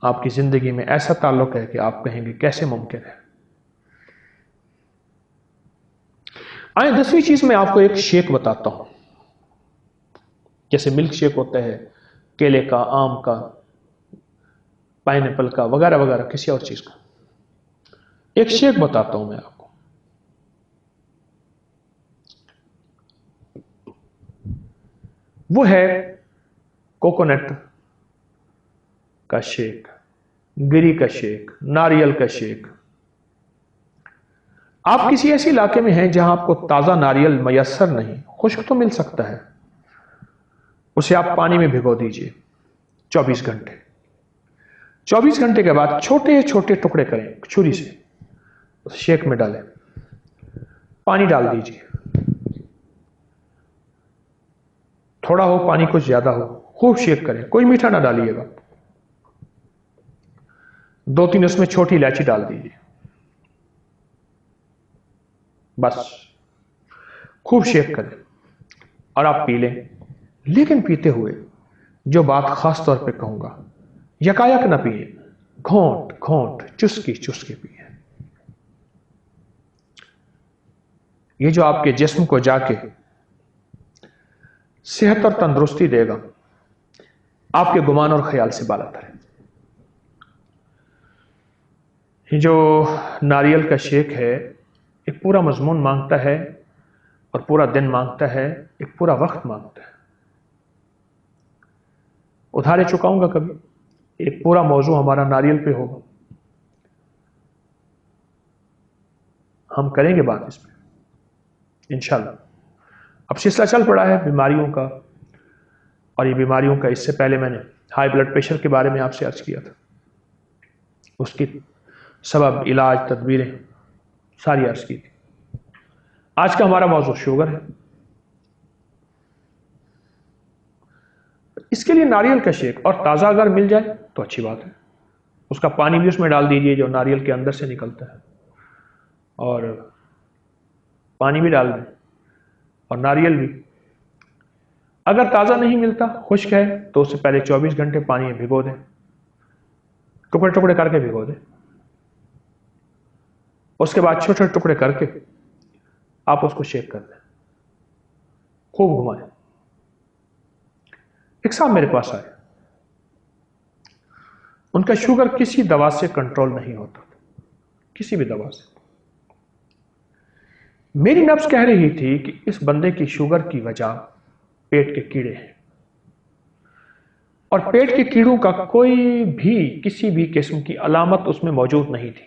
آپ کی زندگی میں ایسا تعلق ہے کہ آپ کہیں گے کیسے ممکن ہے۔ آئیں 10ویں چیز میں آپ کو ایک شیک بتاتا ہوں، جیسے ملک شیک ہوتا ہے کیلے کا، آم کا، پائن ایپل کا، وغیرہ وغیرہ، کسی اور چیز کا۔ ایک شیک بتاتا ہوں میں آپ کو، وہ ہے کوکونٹ کا شیک، گری کا شیک، ناریل کا شیک۔ آپ کسی ایسی علاقے میں ہیں جہاں آپ کو تازہ ناریل میسر نہیں، خشک تو مل سکتا ہے، اسے آپ پانی میں بھگو دیجئے 24 گھنٹے۔ 24 گھنٹے کے بعد چھوٹے چھوٹے ٹکڑے کریں چھری سے، اس شیک میں ڈالیں، پانی ڈال دیجئے، تھوڑا ہو پانی کچھ زیادہ ہو، خوب شیک کریں، کوئی میٹھا نہ ڈالیے گا۔ 2-3 اس میں چھوٹی الائچی ڈال دیجئے، بس خوب شیک کریں اور آپ پی لیں۔ لیکن پیتے ہوئے جو بات خاص طور پہ کہوں گا، یکایک نہ پیئیں، گھونٹ گھونٹ، چسکی چسکی پیئیں۔ یہ جو آپ کے جسم کو جا کے صحت اور تندرستی دے گا، آپ کے گمان اور خیال سے بالا تر ہے۔ یہ جو ناریل کا شیک ہے، ایک پورا مضمون مانگتا ہے، اور پورا دن مانگتا ہے، ایک پورا وقت مانگتا ہے۔ ادھارے چکاؤں گا کبھی، ایک پورا موضوع ہمارا ناریل پہ ہوگا، ہم کریں گے بات اس پہ انشاءاللہ۔ اب سلسلہ چل پڑا ہے بیماریوں کا، اور یہ بیماریوں کا اس سے پہلے میں نے ہائی بلڈ پریشر کے بارے میں آپ سے عرض کیا تھا، اس کی سبب، علاج، تدبیریں ساری عرض کی تھی۔ آج کا ہمارا موضوع شوگر ہے۔ اس کے لیے ناریل کا شیک، اور تازہ اگر مل جائے تو اچھی بات ہے، اس کا پانی بھی اس میں ڈال دیجئے جو ناریل کے اندر سے نکلتا ہے، اور پانی بھی ڈال دیں اور ناریل بھی۔ اگر تازہ نہیں ملتا، خشک ہے، تو اس سے پہلے 24 گھنٹے پانی میں بھگو دیں، ٹکڑے ٹکڑے کر کے بھگو دیں، اس کے بعد چھوٹے چھوٹے ٹکڑے کر کے آپ اس کو شیک کر دیں، خوب گھمائیں۔ ایک صاحب میرے پاس آئے، ان کا شوگر کسی دوا سے کنٹرول نہیں ہوتا، کسی بھی دوا سے۔ میری نبض کہہ رہی تھی کہ اس بندے کی شوگر کی وجہ پیٹ کے کیڑے ہیں، اور پیٹ کے کیڑوں کا کوئی بھی کسی بھی قسم کی علامت اس میں موجود نہیں تھی،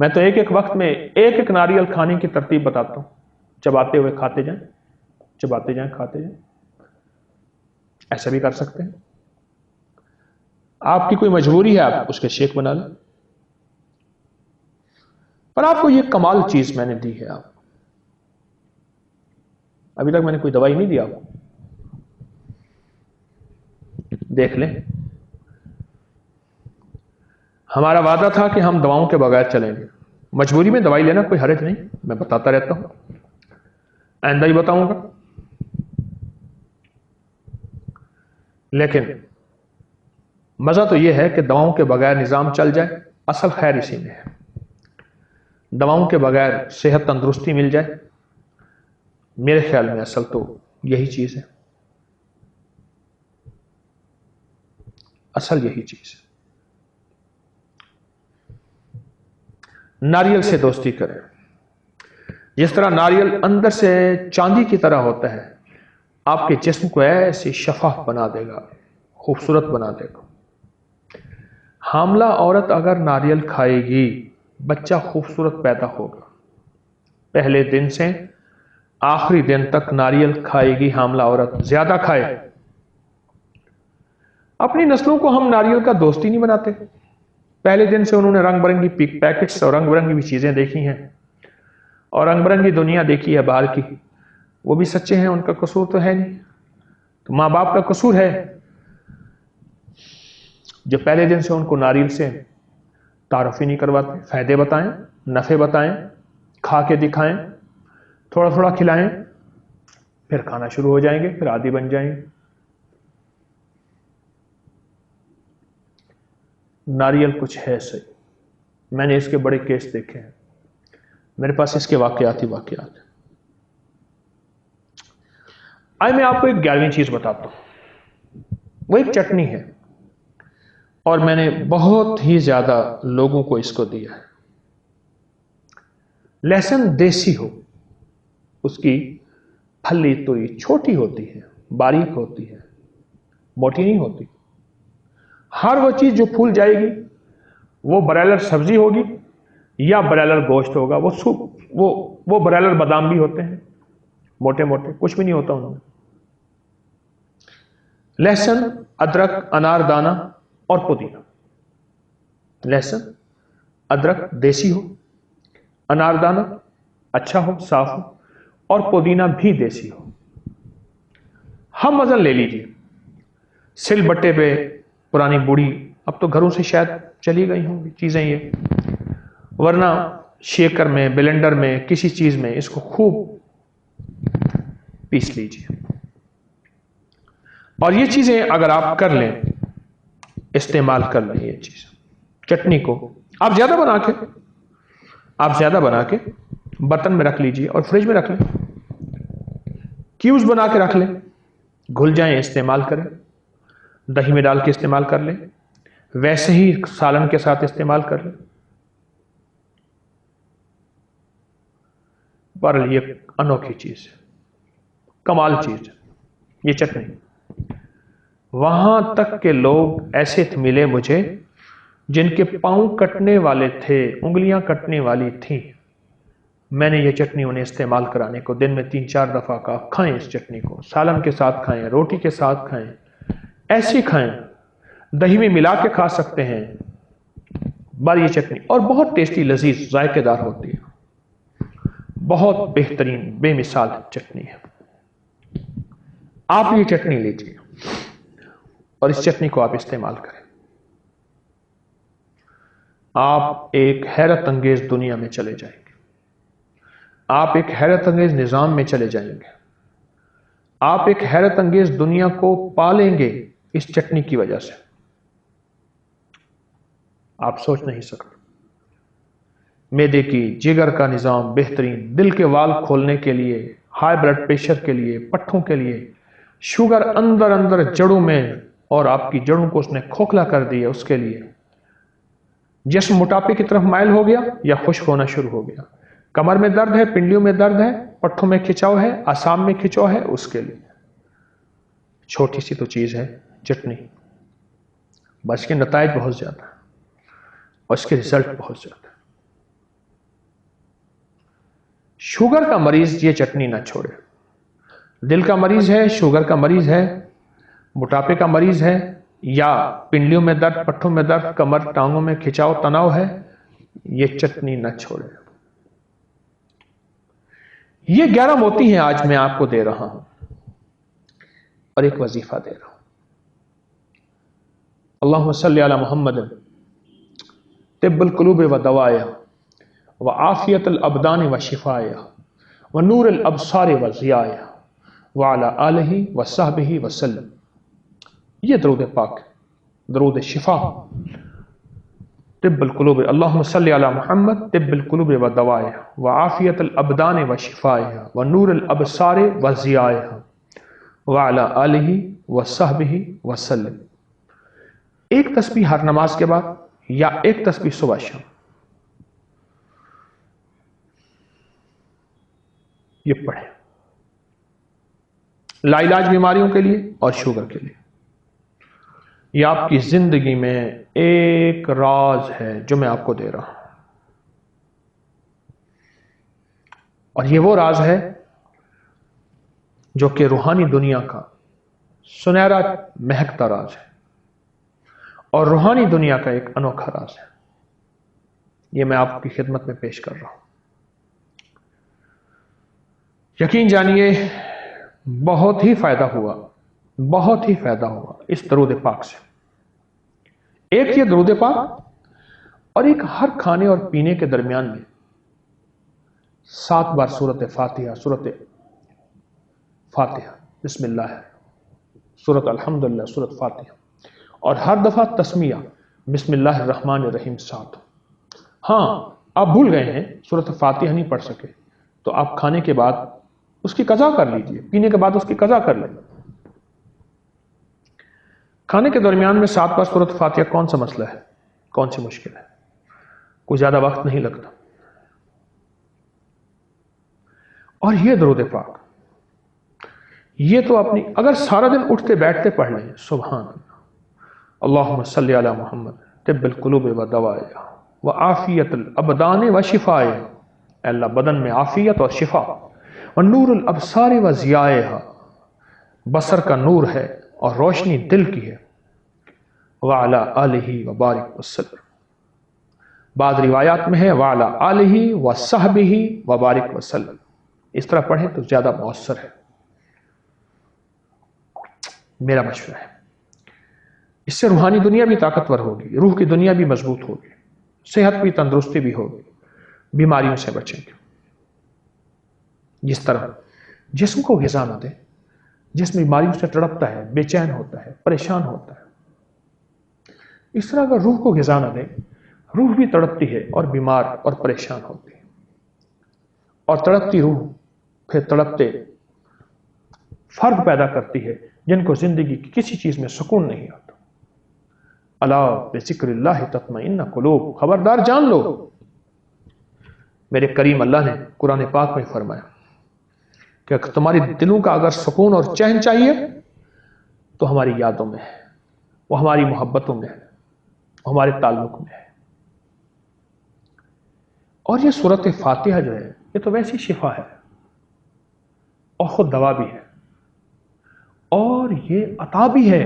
میں تو ایک ایک وقت میں ایک ایک ناریل کھانے کی ترتیب بتاتا ہوں، چباتے ہوئے کھاتے جائیں، چباتے جائیں، کھاتے جائیں. ایسا بھی کر سکتے ہیں. آپ کی کوئی مجبوری ہے، آپ اس کے شیک بنا لیں. پر آپ کو یہ کمال چیز میں نے دی ہے. آپ ابھی تک میں نے کوئی دوائی نہیں دی آپ کو. دیکھ لیں، ہمارا وعدہ تھا کہ ہم دواؤں کے بغیر چلیں گے. مجبوری میں دوائی لینا کوئی حرج نہیں، میں بتاتا رہتا ہوں، آئندہ ہی بتاؤں گا. لیکن مزہ تو یہ ہے کہ دواؤں کے بغیر نظام چل جائے. اصل خیر اسی میں ہے. دواؤں کے بغیر صحت تندرستی مل جائے، میرے خیال میں اصل تو یہی چیز ہے. اصل یہی چیز ہے. ناریل سے دوستی کریں. جس طرح ناریل اندر سے چاندی کی طرح ہوتا ہے، آپ کے جسم کو ایسے شفاف بنا دے گا، خوبصورت بنا دے گا. حاملہ عورت اگر ناریل کھائے گی، بچہ خوبصورت پیدا ہوگا. پہلے دن سے آخری دن تک ناریل کھائے گی حاملہ عورت، زیادہ کھائے. اپنی نسلوں کو ہم ناریل کا دوست ہی نہیں بناتے. پہلے دن سے انہوں نے رنگ برنگی پیکٹس اور رنگ برنگی بھی چیزیں دیکھی ہیں، اور رنگ برنگی دنیا دیکھی ہے باہر کی. وہ بھی سچے ہیں، ان کا قصور تو ہے نہیں. تو ماں باپ کا قصور ہے جو پہلے دن سے ان کو ناریل سے تعارف ہی نہیں کرواتے. فائدے بتائیں، نفع بتائیں، کھا کے دکھائیں، تھوڑا تھوڑا کھلائیں، پھر کھانا شروع ہو جائیں گے، پھر عادی بن جائیں گے. ناریل کچھ ہے صحیح. میں نے اس کے بڑے کیس دیکھے ہیں، میرے پاس اس کے واقعات ہی واقعات ہیں. آئے میں آپ کو ایک 11ویں چیز بتاتا ہوں. وہ ایک چٹنی ہے، اور میں نے بہت ہی زیادہ لوگوں کو اس کو دیا ہے. لہسن دیسی ہو، اس کی پھلی توئی چھوٹی ہوتی ہے، باریک ہوتی ہے، موٹی نہیں ہوتی. ہر وہ چیز جو پھول جائے گی، وہ برائلر سبزی ہوگی یا برائلر گوشت ہوگا. وہ برائلر بادام بھی ہوتے ہیں، موٹے موٹے، کچھ بھی نہیں ہوتا ان میں. لہسن، ادرک، انار دانہ اور پودینہ. لہسن، ادرک دیسی ہو، انار دانہ اچھا ہو، صاف ہو، اور پودینہ بھی دیسی ہو. ہم وزن لے لیجیے. سل بٹے پہ پرانی بوڑھی، اب تو گھروں سے شاید چلی گئی ہوں گی چیزیں یہ، ورنہ شیکر میں، بلینڈر میں، کسی چیز میں اس کو خوب پیس لیجیے. اور یہ چیزیں اگر آپ کر لیں، استعمال کر لیں یہ چیز، چٹنی کو آپ زیادہ بنا کے برتن میں رکھ لیجیے اور فریج میں رکھ لیں. کیوبز بنا کے رکھ لیں، گھل جائیں، استعمال کریں. دہی میں ڈال کے استعمال کر لیں، ویسے ہی سالن کے ساتھ استعمال کر لیں. بہرحال یہ انوکھی چیز ہے، کمال چیز ہے یہ چٹنی. وہاں تک کہ لوگ ایسے ملے مجھے جن کے پاؤں کٹنے والے تھے، انگلیاں کٹنے والی تھیں. میں نے یہ چٹنی انہیں استعمال کرانے کو دن میں 3-4 دفعہ کہا، کھائیں اس چٹنی کو، سالن کے ساتھ کھائیں، روٹی کے ساتھ کھائیں، ایسی کھائیں، دہی میں ملا کے کھا سکتے ہیں. بار یہ چٹنی اور بہت ٹیسٹی، لذیذ، ذائقے دار ہوتی ہے. بہت بہترین، بے مثال چٹنی ہے. آپ یہ چٹنی لیجیے اور اس چٹنی کو آپ استعمال کریں. آپ ایک حیرت انگیز دنیا میں چلے جائیں گے. آپ ایک حیرت انگیز نظام میں چلے جائیں گے. آپ ایک حیرت انگیز دنیا کو پالیں گے اس چٹنی کی وجہ سے. آپ سوچ نہیں سکتے. معدے کی، جگر کا نظام بہترین، دل کے وال کھولنے کے لیے، ہائی بلڈ پریشر کے لیے، پٹھوں کے لیے، شوگر اندر جڑوں میں، اور آپ کی جڑوں کو اس نے کھوکھلا کر دیا، اس کے لیے. جسم موٹاپے کی طرف مائل ہو گیا یا خشک ہونا شروع ہو گیا، کمر میں درد ہے، پنڈلیوں میں درد ہے، پٹھوں میں کھچاؤ ہے، اعصاب میں کھچاؤ ہے، اس کے لیے چھوٹی سی تو چیز ہے چٹنی، بس کے نتائج بہت زیادہ ہیں اور اس کے رزلٹ بہت زیادہ ہیں. شوگر کا مریض یہ چٹنی نہ چھوڑے. دل کا مریض ہے، شوگر کا مریض ہے، موٹاپے کا مریض ہے، یا پنڈلیوں میں درد، پٹھوں میں درد، کمر ٹانگوں میں کھچاؤ تناؤ ہے، یہ چٹنی نہ چھوڑے. یہ 11 موتی ہیں آج میں آپ کو دے رہا ہوں، اور ایک وظیفہ دے رہا ہوں. اللہم صلی علی محمد طب القلوب و دوائہ و عافیت الابدان و شفائہ و نور الابصار و ضیائہ وعلی آلہ و صحبہ وسلم. یہ درود پاک، درود شفا. طب القلوب، اللہم صلی علی محمد طب القلوب و دوائہ و عافیت الابدان و شفائہ و نور الابصار و ضیائہ وعلی آلہ و صحبہ وسلم. ایک تسبیح ہر نماز کے بعد یا ایک تسبیح صبح شام، یہ پڑھیں لا علاج بیماریوں کے لیے اور شوگر کے لیے. یہ آپ کی زندگی میں ایک راز ہے جو میں آپ کو دے رہا ہوں، اور یہ وہ راز ہے جو کہ روحانی دنیا کا سنہرا مہکتا راز ہے، اور روحانی دنیا کا ایک انوکھا راز ہے. یہ میں آپ کی خدمت میں پیش کر رہا ہوں. یقین جانیے بہت ہی فائدہ ہوا، بہت ہی فائدہ ہوا اس درود پاک سے. ایک یہ درود پاک، اور ایک ہر کھانے اور پینے کے درمیان میں 7 بار سورت فاتحہ، سورت فاتحہ بسم اللہ ہے، سورت الحمدللہ، سورت فاتحہ، اور ہر دفعہ تسمیہ بسم اللہ الرحمن الرحیم ساتھ. ہاں آپ بھول گئے ہیں، سورت فاتحہ نہیں پڑھ سکے، تو آپ کھانے کے بعد اس کی قضا کر لیجئے، پینے کے بعد اس کی قضا کر لیں. کھانے کے درمیان میں 7 بار سورت فاتحہ کون سا مسئلہ ہے، کون سی مشکل ہے، کوئی زیادہ وقت نہیں لگتا. اور یہ درود پاک، یہ تو اپنی اگر سارا دن اٹھتے بیٹھتے پڑھ لیں، سبحان اللہ. اللہم صلی علی محمد طب القلوب و دوائہ و عافیت الابدان و شفائہ. اے اللہ بدن میں عافیت اور شفا، و نور الابصار و ضیائہ، بصر کا نور ہے اور روشنی دل کی ہے. وعلی آلہ و بارک وسلم. بعض روایات میں ہے وعلی آلہ و صحبہ و بارک وسلم. اس طرح پڑھیں تو زیادہ مؤثر ہے، میرا مشورہ ہے. اس سے روحانی دنیا بھی طاقتور ہوگی، روح کی دنیا بھی مضبوط ہوگی، صحت بھی، تندرستی بھی ہوگی، بیماریوں سے بچیں گے. جس طرح جسم کو غذا نہ دیں، جسم بیماریوں سے تڑپتا ہے، بے چین ہوتا ہے، پریشان ہوتا ہے، اس طرح اگر روح کو غذا نہ دیں، روح بھی تڑپتی ہے اور بیمار اور پریشان ہوتی ہے. اور تڑپتی روح پھر تڑپتے فرد پیدا کرتی ہے جن کو زندگی کی کسی چیز میں سکون نہیں آتا. الا بذکر اللہ تطمئن قلوب. خبردار جان لو، میرے کریم اللہ نے قرآن پاک میں فرمایا کہ تمہاری دلوں کا اگر سکون اور چین چاہیے تو ہماری یادوں میں ہے، وہ ہماری محبتوں میں ہے، وہ ہمارے تعلق میں ہے. اور یہ سورت فاتحہ جو ہے یہ تو ویسی شفا ہے اور خود دوا بھی ہے، اور یہ عطا بھی ہے.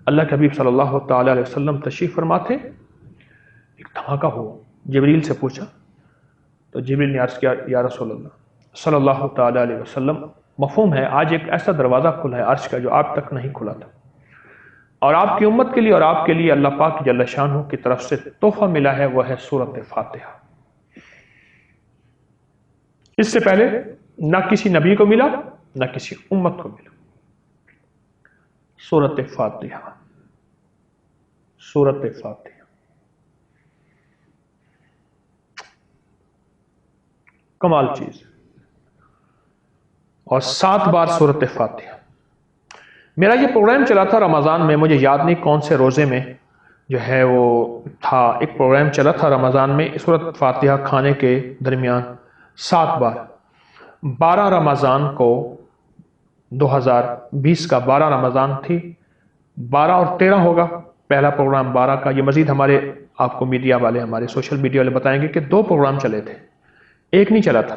اللہ کے حبیب صلی اللہ تعالی علیہ وسلم تشریف فرما تھے، ایک دھماکہ ہوا. جبریل سے پوچھا تو جبریل نے عرض کیا یا رسول اللہ صلی اللہ تعالی علیہ وسلم، مفہوم ہے آج ایک ایسا دروازہ کھلا ہے عرش کا جو آپ تک نہیں کھلا تھا، اور آپ کی امت کے لیے اور آپ کے لیے اللہ پاک جل شانہ کی طرف سے تحفہ ملا ہے، وہ ہے سورت فاتحہ. اس سے پہلے نہ کسی نبی کو ملا، نہ کسی امت کو ملا. سورت فاتحہ، سورت فاتحہ. کمال چیز. اور 7 بار سورت فاتحہ. میرا یہ پروگرام چلا تھا رمضان میں، مجھے یاد نہیں کون سے روزے میں جو ہے وہ تھا، ایک پروگرام چلا تھا رمضان میں سورت فاتحہ کھانے کے درمیان 7 بار. 12 رمضان کو 2020 کا 12 رمضان تھی، 12 اور 13 ہوگا پہلا پروگرام 12 کا. یہ مزید ہمارے آپ کو میڈیا والے، ہمارے سوشل میڈیا والے بتائیں گے کہ 2 پروگرام چلے تھے، ایک نہیں چلا تھا.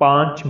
5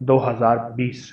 2020।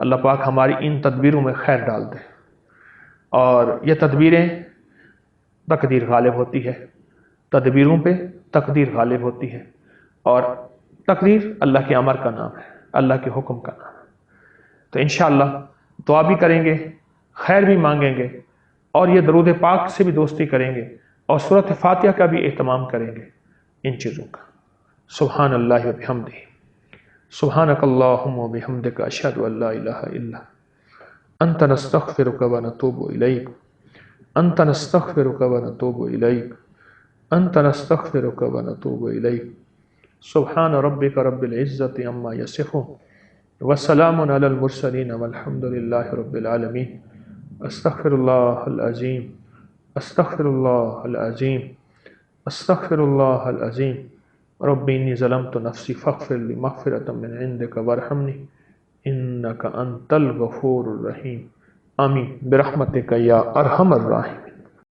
اللہ پاک ہماری ان تدبیروں میں خیر ڈال دے، اور یہ تدبیریں تقدیر غالب ہوتی ہے، تدبیروں پہ تقدیر غالب ہوتی ہے، اور تقدیر اللہ کے امر کا نام ہے، اللہ کے حکم کا نام ہے۔ تو انشاءاللہ دعا بھی کریں گے، خیر بھی مانگیں گے، اور یہ درود پاک سے بھی دوستی کریں گے، اور سورۃ فاتحہ کا بھی اہتمام کریں گے ان چیزوں کا۔ سبحان اللہ و بحمدہ، سبحانک اللہم و بحمدک، اشہد ان لا الہ الا انت، نستغفرک و نتوب الیک، انت نستغفرک و نتوب الیک، انت نستغفرک و نتوب الیک۔ سبحان ربک رب العزت عما یصفون، وسلام علی المرسلین، والحمد للہ رب العالمین۔ استغفر اللہ العظیم، استغفر اللہ العظیم، استغفر اللہ العظیم۔ رب انی ظلمت نفسی فاغفر لی مغفرۃ من عندک وارحمنی انک انت الغفور الرحیم۔ آمین برحمتک یا ارحم الراحمین۔